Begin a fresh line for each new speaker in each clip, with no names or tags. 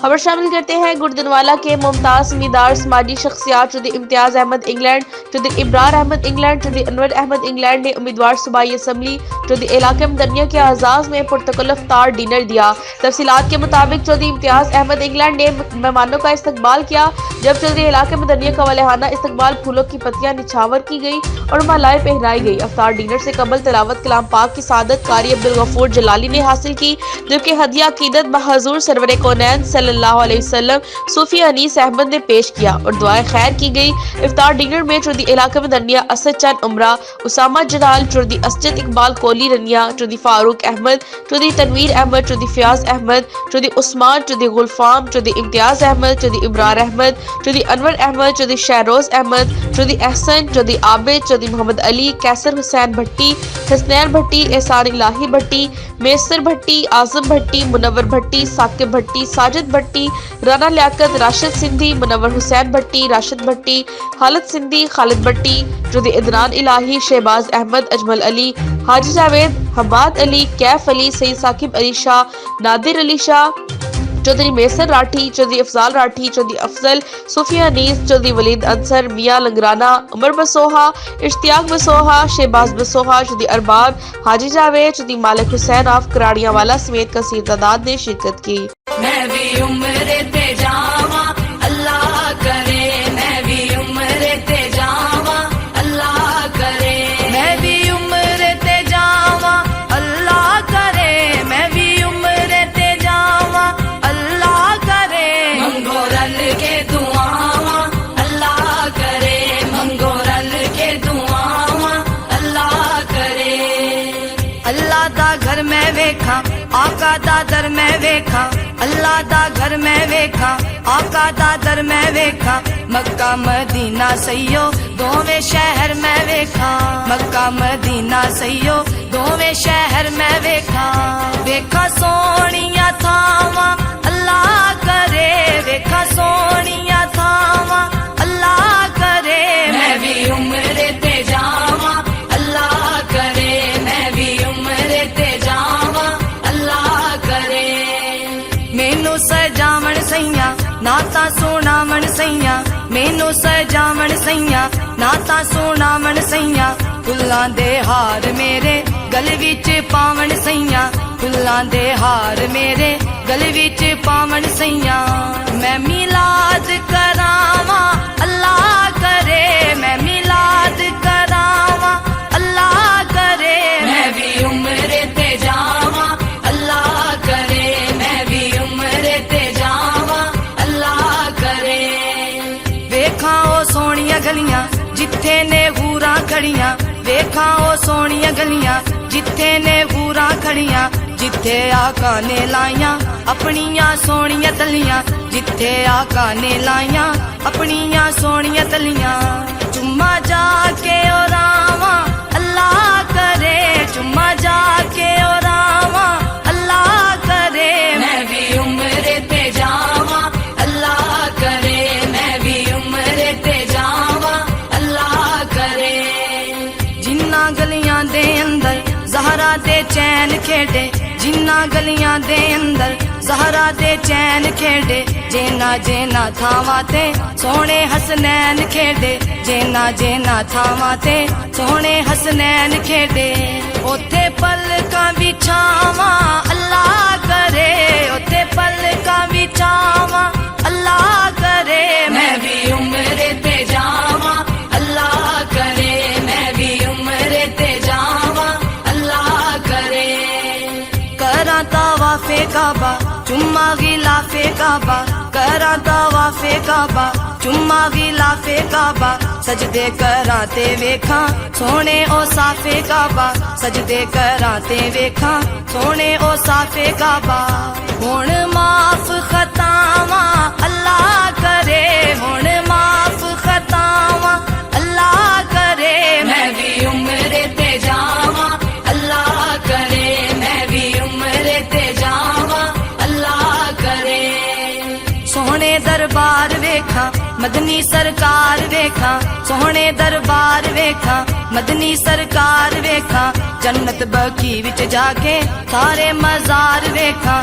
خبر شامل کرتے ہیں گردنوالا کے ممتاز امیدوار سماجی شخصیات چودھری امتیاز احمد انگلینڈ، چودھری ابرار احمد انگلینڈ، چودھری انور احمد انگلینڈ نے امیدوار صوبائی اسمبلی چودھری علاقہ مدنیہ کے اعزاز میں پرتقل افطار ڈنر دیا۔ تفصیلات کے مطابق چودھری امتیاز احمد انگلینڈ نے مہمانوں کا استقبال کیا، جب چودھری علاقہ مدنیہ کا والہانہ استقبال پھولوں کی پتیاں نچھاور کی گئی اور مالائیں پہنائی گئی۔ افطار ڈنر سے قبل تلاوت کلام پاک کی سعادت قاری عبدالغفور جلالی نے حاصل کی، جبکہ ہدیہ عقیدت بحضور سرور کونین صلی اللہ علیہ وسلم صوفی انیس احمد نے پیش کیا اور دعائیں خیر کی گئی۔ افطار ڈنر میں چودھری علاقہ مدنیہ اسد چند عمرہ، اسامہ جلال، چودھری اسجد اقبال کولی رنیا، چودھری فاروق احمد، چودھری تنویر احمد، چودھری فیاض احمد، چودھری عثمان، چودھری گلفام، چودھری امتیاز احمد، چودھری ابرار احمد، چودھری انور احمد، چودھری شہروز احمد، چودھری احسن، چودھری عابد، چودھری محمد علی، کیسر حسین بھٹی، حسنین بھٹی، احسان الہی بھٹی، میسر بھٹی، اعظم بھٹی، منور بھٹی، ثاقب بھٹی، ساجد بھٹی، رانا لیاقت، راشد سندھی، منور حسین بھٹی، راشد بھٹی، خالد سندھی، خالد بھٹی، چودھری عدنان الہی، شہباز احمد، اجمل علی، حاجی جاوید، حماد علی، کیف علی، سید ثاقب علی شاہ، نادر علی شاہ، چودھری میسر راٹھی، چودھری افضال راٹھی، چودھری افضل، صوفی انیس، چودھری ولید انصر، میاں لنگرانہ، عمر بسوہا، اشتیاق بسوہا، شہباز بسوہا، چودھری ارباب، حاجی جاوید، چودھری مالک حسین آف کراڑیاں والا سمیت کثیر تعداد نے شرکت کی۔
میں بھی عمر تے جاواں اللہ کرے، میں بھی عمر تے جاواں اللہ کرے، میں بھی عمر تے جاواں اللہ کرے، میں بھی عمر تے جاواں اللہ کرے، منگو رل کے دعاواں اللہ کرے، منگو رل کے دعاواں اللہ کرے۔ اللہ دا گھر میں ویکھاں، آقا دا در میں ویکھاں، اللہ دا گھر میں ویکھاں، آقا دا در میں ویکھاں، مکہ مدینہ سیو دوویں شہر میں ویکھاں، مکہ مدینہ سیو دوویں شہر میں ویکھاں، ویکھاں سونیاں تھاواں اللہ کرے، ویکھاں سونیاں تھاواں اللہ کرے، میں بھی عمر تے جاواں اللہ کرے، میں بھی عمر تے جاواں اللہ کرے، مینوں سجاون سیاں نعتاں سناون سیاں، مینوں سجاون سیاں نعتاں سناون سیاں، پھلاں دے ہار میرے گل وچ پاون سیاں، پھلاں دے ہار میرے گل وچ پاون سیاں، میں میلاد کراواں اللہ کرے، میں میلاد کراواں اللہ کرے، میں بھی عمر تے جاواں اللہ کرے، میں بھی عمر تے جاواں اللہ کرے، ویکھاں او سونیاں گلیاں جتھے نے حوراں کھڑیاں، ویکھاں او سونیاں گلیاں جتھے نے حوراں کھڑیاں، جتھے آقا نے لائیاں اپنیاں سونیاں تلیاں، جتھے آقا نے لائیاں اپنیاں سونیاں تلیاں، چما جا کے اوراواں اللہ کرے، چما جا کے اوراواں اللہ کرے، میں بھی عمر تے جاواں اللہ کرے، میں بھی عمر تے جاواں اللہ کرے، جنہ گلیاں دے اندر زہرا دے چین کھیڈے، جنہ گلیاں دے اندر زہرا دے چین کھیڈے، جینا جینا تھاواں تے سونے حسنین کھیڈے، جینا جینا تھاواں تے سونے حسنین کھیڈے، اوتھے پلکاں بچھاواں اللہ کرے، اوتھے پلکاں بچھاواں اللہ کرے، میں بھی عمر تے جاواں اللہ کرے، میں بھی عمر تے جاواں اللہ کرے، کراں طواف کعبہ چما غلاف کعبہ، کراں طواف کعبہ چما غلاف کعبہ، سجدے کراں تے ویکھاں سونے او صاف کعبہ، سجدے کراں تے ویکھاں سونے او صاف کعبہ، ہن معاف خطاواں اللہ کرے، ہن معاف خطاواں اللہ کرے، میں بھی عمر تے جاواں اللہ کرے، میں بھی عمر تے جاواں اللہ کرے، سونے دربار ویکھاں مدنی سرکار ویکھاں، سونے دربار ویکھاں مدنی سرکار ویکھاں، جنت بقی وچ جا کے سارے مزار ویکھاں،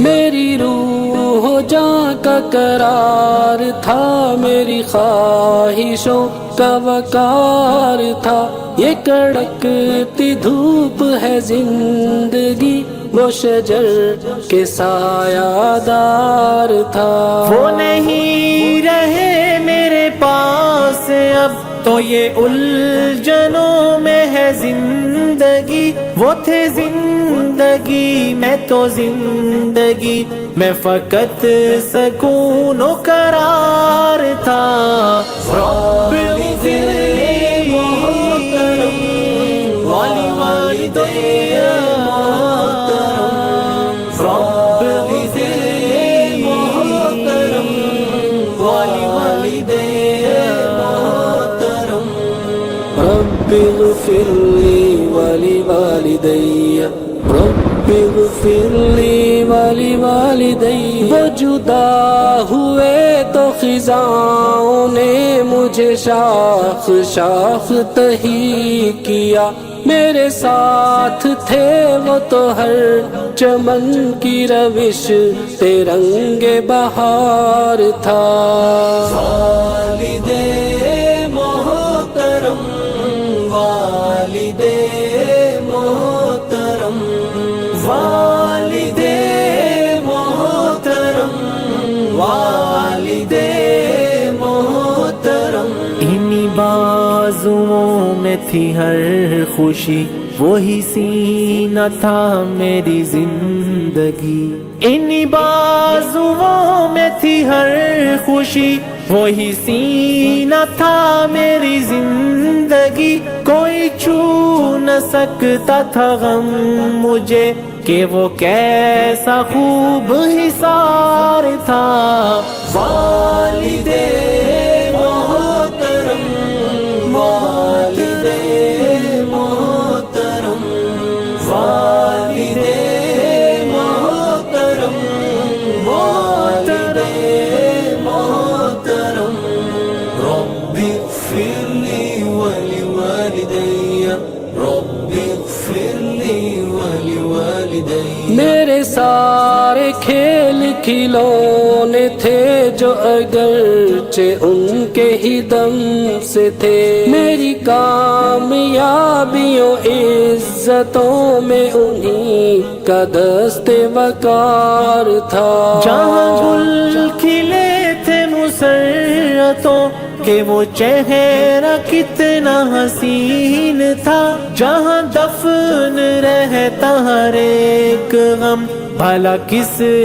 میری روح و جاں کا قرار تھا، میری خواہشوں کا وقار تھا، یہ کڑکتی دھوپ ہے زندگی، وہ شجر کے سایہ دار تھا۔
وہ نہیں رہے میرے پاس اب تو یہ الجھنوں میں ہے زندگی، وہ تھے زندگی میں تو زندگی میں فقط سکون و قرار تھا۔ رب اغفر لی والی والدی رب اغفر لی والی والدی
رب اغفر لی ولوالدی رب اغفر لی ولوالدی۔ وہ جدا ہوئے تو خزاں نے مجھے شاخ شاخ تہی کیا، میرے ساتھ تھے وہ تو ہر چمن کی روش پہ رنگ بہار تھا۔
والدے محترم والدے محترم والدے محترم والدے محترم، انہی بازوؤں میں تھی ہر خوشی، وہی سینہ تھا میری زندگی، انہی بازوؤں میں تھی ہر خوشی، وہی سینہ تھا میری زندگی، کوئی چھو نہ سکتا تھا غم مجھے کہ وہ کیسا خوب حصار تھا۔ والدے محترم والدے محترم والدے محترم والدے محترم، رب اغفر لی ولوالدی رب اغفر لی ولوالدی۔
میرے سارے کھیل کھلونے تھے جو اگرچہ ان کے ہی دم سے تھے، میری کامیابیوں عزتوں میں انہی کا دست وقار تھا۔
جہاں گل کھلے تھے مسرتوں کہ وہ چہرہ کتنا حسین تھا، جہاں دفن رہتا ہر ایک غم بھلا کس